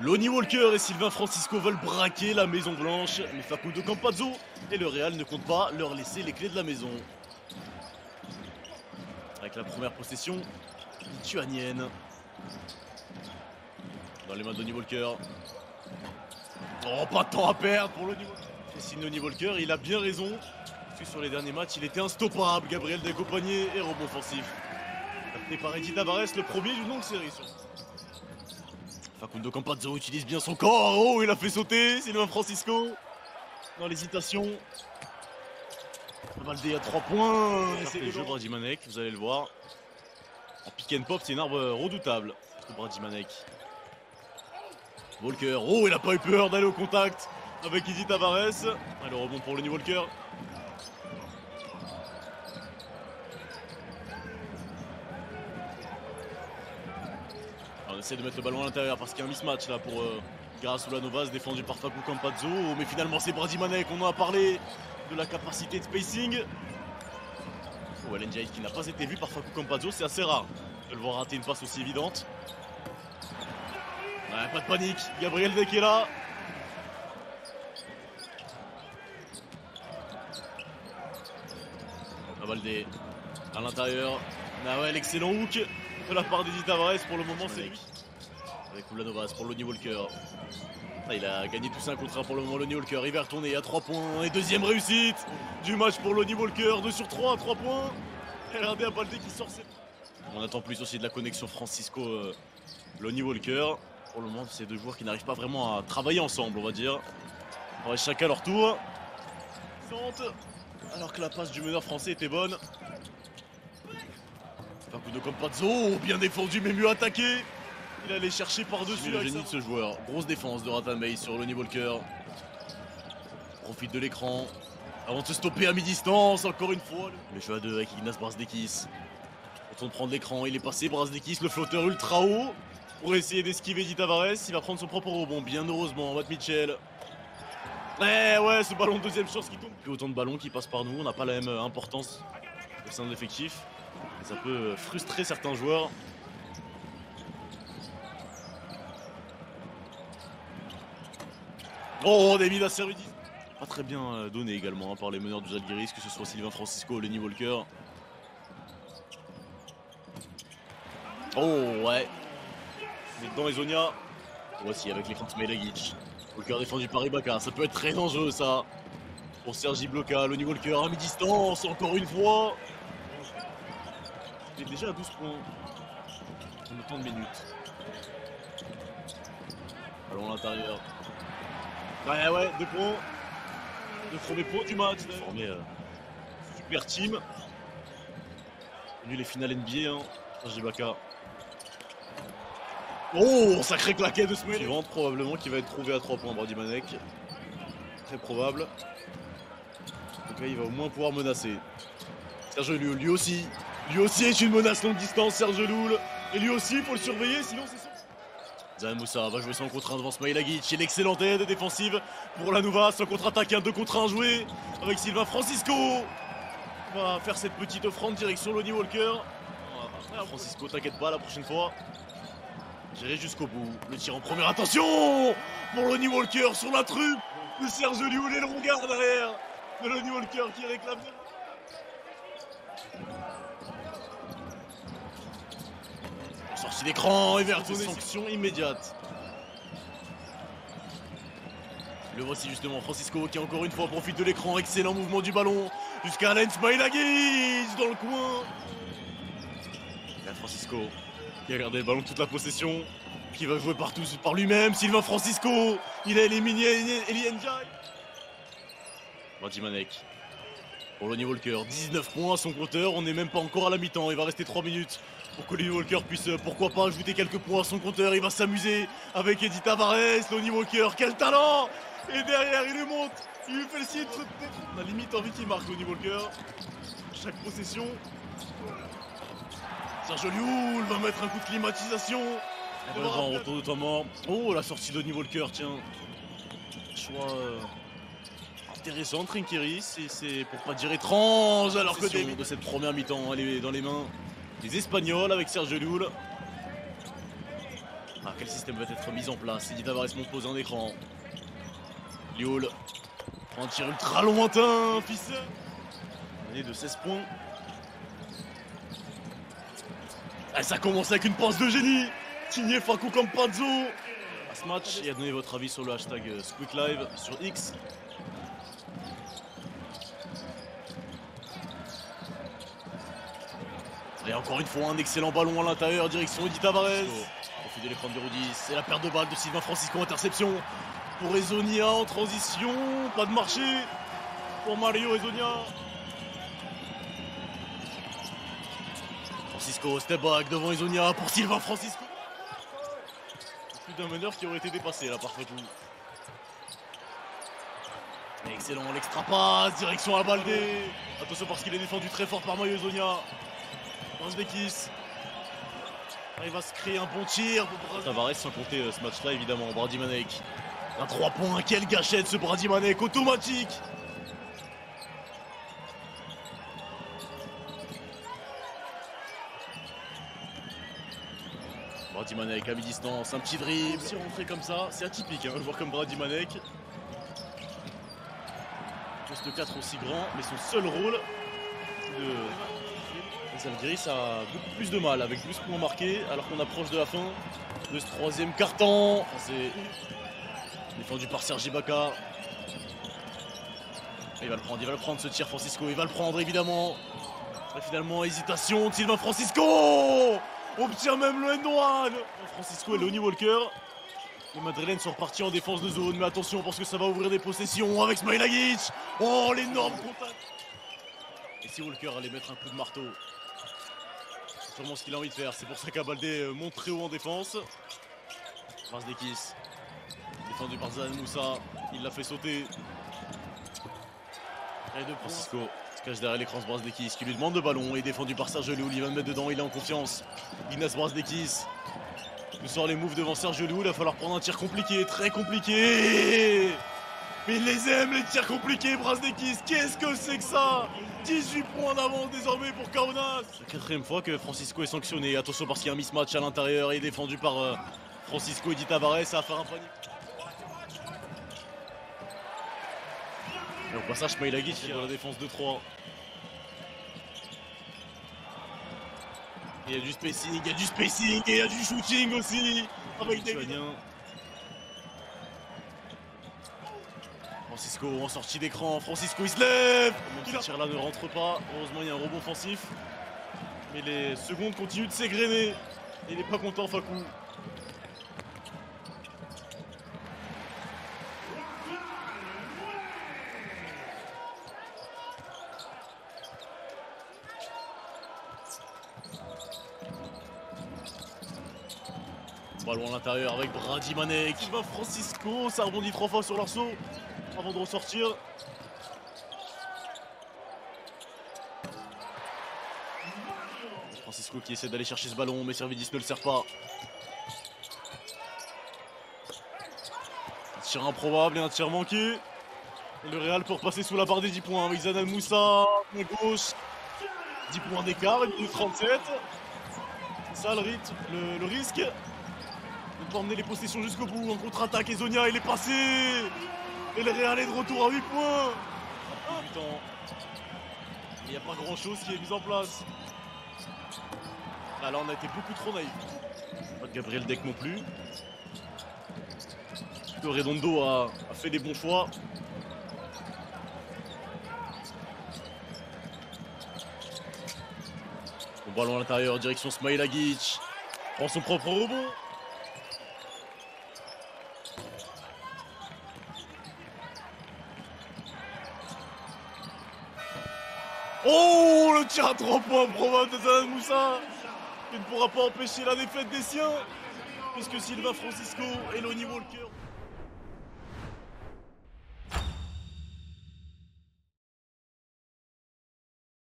Lonnie Walker et Sylvain Francisco veulent braquer la Maison Blanche, mais Facundo Campazzo et le Real ne comptent pas leur laisser les clés de la maison. Avec la première possession lituanienne. Dans les mains de Lonnie Walker. Oh, pas de temps à perdre pour Lonnie Walker. Et si Lonnie Walker, il a bien raison, parce que sur les derniers matchs, il était instoppable. Gabriel Decompagné et rebond offensif. Capté par Eddie Tavares, le premier d'une longue série. Facundo Campazzo utilise bien son corps. Oh, il a fait sauter Sylvain Francisco. Dans l'hésitation. Valdé à 3 points. C'est le jeu de Brady Manek, vous allez le voir. En pick and pop, c'est une arme redoutable pour Brady Manek. Walker, oh, il a pas eu peur d'aller au contact avec Eddie Tavares. Ah, le rebond pour Lonnie Walker. On essaie de mettre le ballon à l'intérieur parce qu'il y a un mismatch là pour Garasula-Novas défendu par Facu Campazzo. Mais finalement c'est Brady Manek, on en a parlé de la capacité de spacing. Oh, Ellen Jade qui n'a pas été vu par Facu Campazzo, c'est assez rare de le voir rater une passe aussi évidente. Ouais, pas de panique, Gabriel Deck est là. Valdé à l'intérieur. Ah ouais, l'excellent hook de la part d'Eddie Tavares. Pour le moment, c'est lui. Avec Ulanovas pour Lonnie Walker. Ah, il a gagné tous un contre 1 pour le moment. Lonnie Walker, il va retourner à 3 points. Et deuxième réussite du match pour Lonnie Walker. 2 sur 3 à 3 points. Et regardez à Valdé qui sort cette. On attend plus aussi de la connexion Francisco-Lonnie Walker. Pour le moment, c'est deux joueurs qui n'arrivent pas vraiment à travailler ensemble, on va dire. Ouais, chacun leur tour. Alors que la passe du meneur français était bonne. Facundo Campazzo, bien défendu mais mieux attaqué. Il allait chercher par-dessus le génie de ce joueur. Grosse défense de Ratanbey sur Lonnie Walker. Profite de l'écran. Avant de se stopper à mi-distance, encore une fois. Le jeu à deux avec Ignace Brazdeikis. Autant de prendre l'écran, il est passé Brazdeikis, le flotteur ultra haut. Pour essayer d'esquiver Eddie Tavares, il va prendre son propre rebond, bien heureusement, Matt Mitchell. Ouais, ce ballon de deuxième chance qui tombe. Plus autant de ballons qui passent par nous, on n'a pas la même importance au sein de l'effectif. Ça peut frustrer certains joueurs. Oh, David a servi. Pas très bien donné également hein, par les meneurs du Zalgiris, que ce soit Sylvain Francisco ou Lonnie Walker. Oh, ouais. Dedans Ezonia. Voici avec les Franz Melagic. Walker défendu par Ibaka, ça peut être très dangereux ça. Pour Sergi Bloka, Lonnie Walker à mi-distance, encore une fois. Il est déjà à 12 points. En autant de minutes. Allons à l'intérieur. Ouais, 2 points. Le premier point du match. Formé super team. Venu les finales NBA, hein. Sergi Ibaka. Oh, sacré claquet de Smith. Suivante, probablement, qui va être trouvé à 3 points, Brady Manek. Très probable. Donc là, il va au moins pouvoir menacer. Serge Llull, lui aussi est une menace longue distance, Serge Llull. Et lui aussi, il faut le surveiller, sinon c'est ça. Zan Moussa va jouer son contre 1 devant Smaïlagic. Et l'excellente aide défensive pour la Nova. Son contre-attaque, un 2 contre 1 joué avec Sylvain Francisco. On va faire cette petite offrande direction Lonnie Walker. Francisco, t'inquiète pas, la prochaine fois. J'irai jusqu'au bout. Le tir en première, attention pour Lonnie Walker sur la truc de Serge Llull et le regard derrière de Lonnie Walker qui réclame. Sortie d'écran et vers sanction immédiate. Le voici justement Francisco qui encore une fois profite de l'écran. Excellent mouvement du ballon jusqu'à Alen Smaïlagic dans le coin. Et là Francisco qui a gardé le ballon toute la possession, qui va jouer partout par lui-même. Sylvain Francisco, il a éliminé Eli Ndiaye. Brady Manek pour Lonnie Walker, 19 points à son compteur, on n'est même pas encore à la mi-temps, il va rester 3 minutes pour que Lonnie Walker puisse pourquoi pas ajouter quelques points à son compteur. Il va s'amuser avec Eddie Tavares. Lonnie Walker, quel talent! Et derrière il lui monte, il lui fait le signe. On a limite envie qu'il marque Lonnie Walker. Chaque possession. Serge Llull va mettre un coup de climatisation. En retour de temps mort. Oh, la sortie de Lonnie Walker, tiens. Choix intéressant, Trinkeris. Et c'est pour pas dire étrange, alors que David de cette première mi-temps, elle est dans les mains des Espagnols avec Serge Llull. Ah, quel système va être mis en place? Eddy Tavares monte pose un écran. Lioul prend un tir ultra lointain, fils. Année de 16 points. Ah, ça commence avec une passe de génie signé Facu Campazzo à ce match, et à donner votre avis sur le hashtag SqueakLive sur X. Et encore une fois un excellent ballon à l'intérieur, direction Eddy Tavares. Profit de l'écran de 0-10, et la perte de balle de Sylvain Francisco, interception pour Ezonia en transition, pas de marché pour Mario Ezonia. Francisco, step back devant Ezonia pour Sylvain Francisco. Plus d'un meneur qui aurait été dépassé là par Fatou. Excellent, l'extra passe, direction à Baldé. Attention parce qu'il est défendu très fort par Mario Ezonia. Brasdekis. Il va se créer un bon tir pour Tavares, sans compter ce match là évidemment. Brady Manek. Un 3 points, quelle gâchette ce Brady Manek, automatique. Brady Manek à mi-distance, un petit dribble, si rentré comme ça, c'est atypique, hein, voir comme Brady Manek. Poste 4 aussi grand, mais son seul rôle de Zalgiris a beaucoup plus de mal, avec 12 points marqués, alors qu'on approche de la fin de ce troisième quart-temps. Enfin, c'est défendu par Serge Ibaka. Il va le prendre ce tir Francisco, il va le prendre évidemment. Et finalement, hésitation de Sylvain Francisco. Obtient même le end-one. Francisco et Lonnie Walker. Les Madrilènes sont repartis en défense de zone, mais attention parce que ça va ouvrir des possessions avec Smailagic. Oh, l'énorme contact. Et si Walker allait mettre un coup de marteau, c'est sûrement ce qu'il a envie de faire. C'est pour ça qu'Abaldé monte très haut en défense. Brasdekis, défendu par Zan Moussa, il l'a fait sauter. Et de Francisco se cache derrière l'écran Brasdekis qui lui demande le ballon et défendu par Serge Lioul. Il va le mettre dedans, il est en confiance. Ignace Brasdekis nous sort les moves devant Serge Lioul. Il va falloir prendre un tir compliqué, très compliqué. Mais il les aime les tirs compliqués, Brasdekis. Qu'est-ce que c'est que ça? 18 points d'avance désormais pour Kaunas. C'est la 4e fois que Francisco est sanctionné. Attention parce qu'il y a un mismatch à l'intérieur et défendu par Francisco. Eddy Tavares, ça va faire un panier. Et au passage, Smailagic qui est dans la défense de 3. Il y a du spacing, et il y a du shooting aussi avec des Lituaniens. Francisco en sortie d'écran, Francisco il se lève. Ce tir là ne rentre pas, heureusement il y a un rebond offensif. Mais les secondes continuent de s'égrener. Il n'est pas content Facu. Ballon à l'intérieur avec Brady Manek. Il va Francisco, ça rebondit 3 fois sur l'arceau avant de ressortir. Francisco qui essaie d'aller chercher ce ballon, mais Servidis ne le sert pas. Un tir improbable et un tir manqué. Et le Real pour passer sous la barre des 10 points avec Zanel Moussa, à gauche. 10 points d'écart, 1 minute 37. C'est ça le rythme, le risque. On peut emmener les possessions jusqu'au bout, en contre-attaque, Ezonia il est passé. Et le Real est de retour à 8 points. Après du temps, il n'y a pas grand chose qui est mis en place. Là on a été beaucoup trop naïfs. Pas de Gabriel Deck non plus. Redondo a fait les bons choix. Bon ballon à l'intérieur, direction Smailagic. Prend son propre rebond. Oh, le tir à 3 points probable de Zanel Moussa, qui ne pourra pas empêcher la défaite des siens, puisque Sylvain Francisco et Lonnie Walker